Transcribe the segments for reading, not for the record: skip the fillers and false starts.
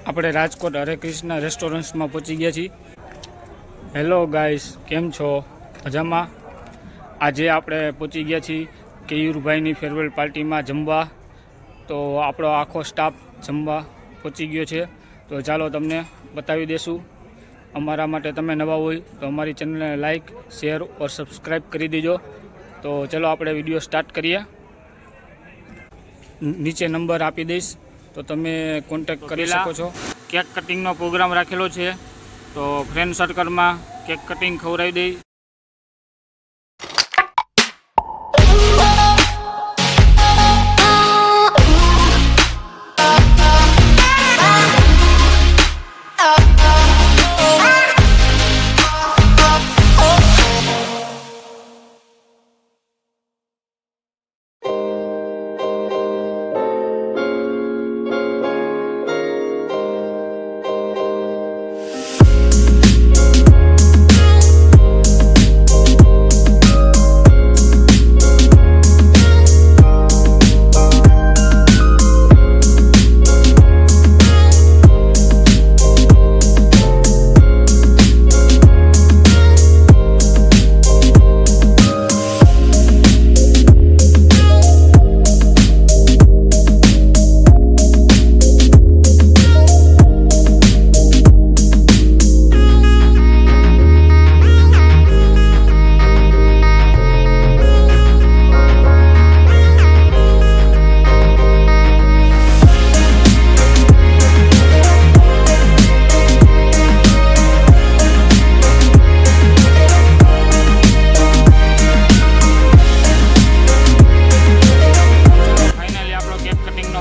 આપણે રાજકોટ હરે કૃષ્ણ રેસ્ટોરન્ટ્સમાં પહોંચી ગયા છીએ। હેલો ગાઈસ, કેમ છો? મજામાં? આજે આપણે પહોંચી ગયા છીએ કેયુરભાઈની ફેરવેલ પાર્ટીમાં જમવા। તો આપણો આખો સ્ટાફ જમવા પહોંચી ગયો છે। તો ચાલો તમને બતાવી દઈશું। અમારા માટે તમે નવા હોય તો અમારી ચેનલને લાઈક, શેર ઓર સબસ્ક્રાઈબ કરી દેજો। તો ચલો આપણે વિડીયો સ્ટાર્ટ કરીએ। નીચે નંબર આપી દઈશ તો તમે કોન્ટેક્ટ કરી શકો છો। કેક કટિંગનો પ્રોગ્રામ રાખેલો છે, તો ફ્રેન્ડ સર્કલમાં કેક કટિંગ ખવડાવી દઈ।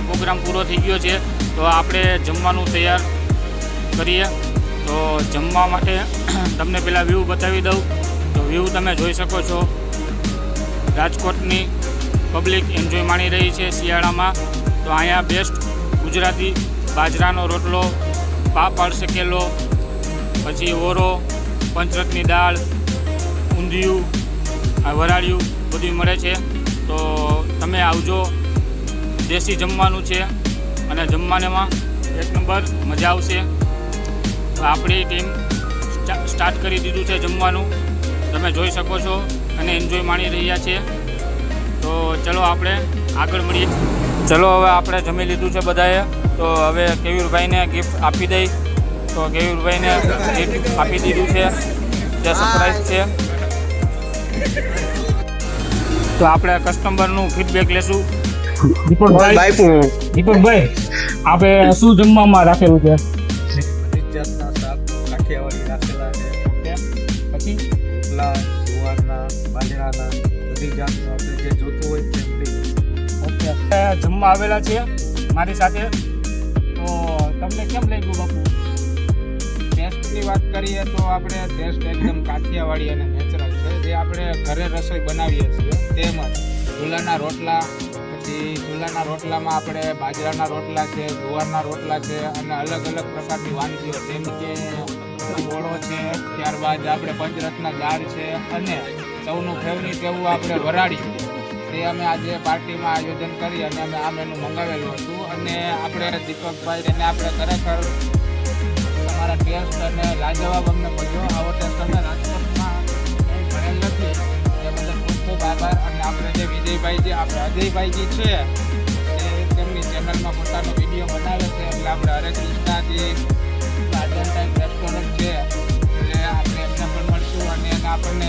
પ્રોગ્રામ પૂરો થઈ ગયો છે, તો આપણે જમવાનું તૈયાર કરીએ। તો જમવા માટે તમને પહેલાં વ્યૂ બતાવી દઉં। તો વ્યૂ તમે જોઈ શકો છો, રાજકોટની પબ્લિક એન્જોય માણી રહી છે શિયાળામાં। તો અહીંયા બેસ્ટ ગુજરાતી બાજરાનો રોટલો, પાપડ શેકેલો, પછી ઓરો, પંચરત્ની દાળ, ઊંધિયું, વરાળિયું બધું મળે છે। તો તમે આવજો, દેશી જમવાનું છે અને જમવાનામાં એક નંબર મજા આવશે। તો આપણી ટીમ સ્ટાર્ટ કરી દીધું છે જમવાનું, તમે જોઈ શકો છો અને એન્જોય માણી રહ્યા છે। તો ચલો આપણે આગળ મળીએ। ચલો હવે આપણે જમી લીધું છે બધાએ, તો હવે કેયુરભાઈને ગિફ્ટ આપી દઈ। તો કેયુરભાઈને ગિફ્ટ આપી દીધું છે, જે સરપ્રાઈઝ છે। તો આપણે કસ્ટમરનું ફીડબેક લેશું। દીપકભાઈ, આપણે શું જમવામાં રાખેલું છે? બધી જાતના શાક કાઠિયાવાડી રાખેલા છે, પછી રોટલા, જુવારના, બાજરાના, બધી જાતનું આપણે જે જોતું હોય તે મળી જશે। જમવા આવેલા છે મારી સાથે, તો તમને કેમ લાગ્યું બાપુ? ટેસ્ટની વાત કરીએ તો આપણે ટેસ્ટ એકદમ કાઠિયાવાડી અને નેચરલ છે, જે આપણે ઘરે રસોઈ બનાવીએ છીએ તેમાં ચૂલાના રોટલા, પછી ચૂલાના રોટલામાં આપણે બાજરાના રોટલા છે, જુવારના રોટલા છે અને અલગ અલગ પ્રકારની વાનગીઓ જેમ કે ઓળો છે, ત્યારબાદ આપણે પંચરત્ના દાળ છે અને સૌનું ફેવરિટ એવું આપણે વરાળી, તે અમે આજે પાર્ટીમાં આયોજન કરી અને અમે આ મેનુ મંગાવેલું હતું। અને આપણે દીપકભાઈ એને આપણે ખરેખર તમારા ટેસ્ટ અને લાજવાબ અમને મળ્યો। આવો ટેસ્ટ અમે રાજકોટમાં ભરેલ નથી, એ બદલ ખૂબ ખૂબ આભાર। અને આપણે જે વિજયભાઈ, જે આપણે અજયભાઈજી છે, એ તેમની ચેનલમાં પોતાનો વિડીયો બનાવે છે, એટલે આપણે હરે કૃષ્ણાજી ગાર્ડન ટાઈપ રેસ્ટોરન્ટ છે, એટલે આપણે એમને પણ મળશું અને એને આપણને